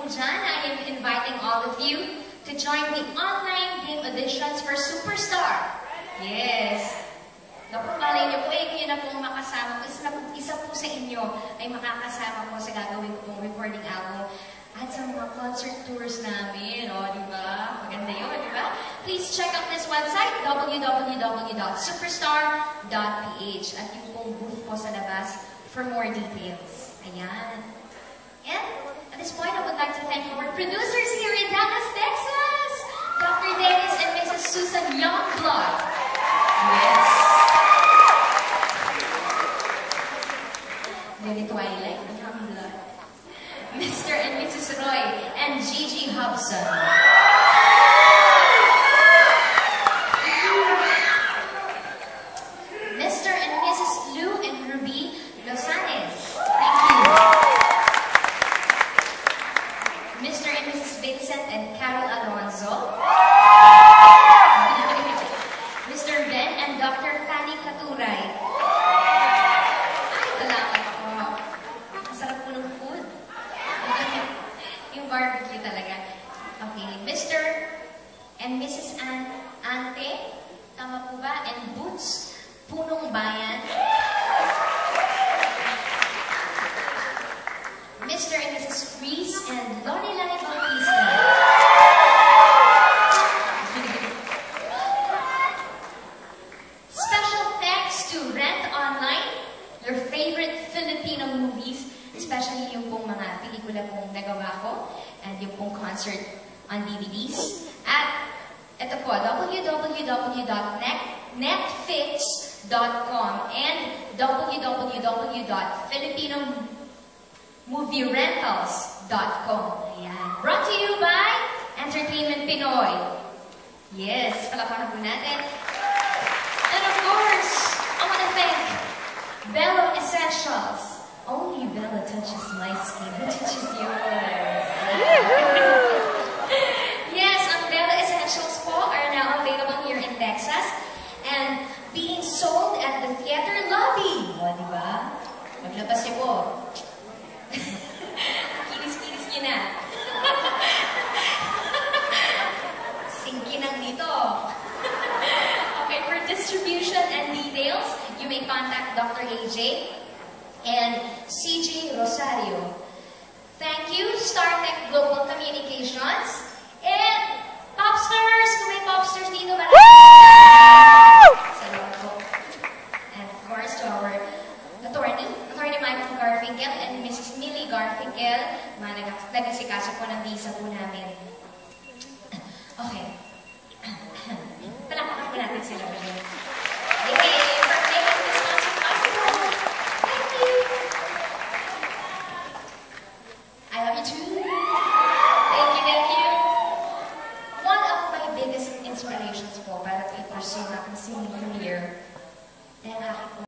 dyan, I am inviting all of you to join the online game auditions for Superstar. Yes. Naku, malay niyo po, yun na pong makasama ko. Isa po sa inyo ay makakasama po sa gagawin ko pong recording album at sa mga concert tours namin. O, di ba? Maganda yun, di ba? Please check out this website, www.superstar.ph, at yung pong booth po sa labas for more details. Ayan. And at this point, I would like to thank our producers here in Dallas, Texas, Dr. Dennis and Mrs. Susan Youngblood. Yes. Very Twilight, Youngblood. Mr. and Mrs. Roy and Gigi Hobson. Mr. and Mrs. Lou and Ruby Losanes. Thank you. Mr. and Mrs. Vincent and Carol Alonzo. Mr. Ben and Dr. Fanny Katuray. Ay, salamat po. Ang sarap po ng food. Yung barbecue talaga. Okay, Mr. and Mrs. Ante, tama po ba? And Boots, Punong Bayan. Mr. and Mrs. Reese and Lorelai Bautista. Special thanks to Rent Online, your favorite Filipino movies, especially yung pong mga pelikula pong nagawa ko, and yung pong concert on DVDs. At ito po, www.netflix.com and www.filipinomovierentals.com. Ayan. Brought to you by Entertainment Pinoy. Yes, palakpakan po natin. And of course, I want to thank Bello Essentials. Only Bella touches my skin. Who touches yours? Yes, ang Bello Essentials po are now available here in Texas and being sold at the theater lobby. O, diba? Maglabas niyo po. Kinis-kinis niyo na. Singkinang dito. Okay, for distribution and details, you may contact Dr. AJ and CJ Rosario. Thank you, StarTech Global Communications, and Popsters! Kung may Popsters dito, maraming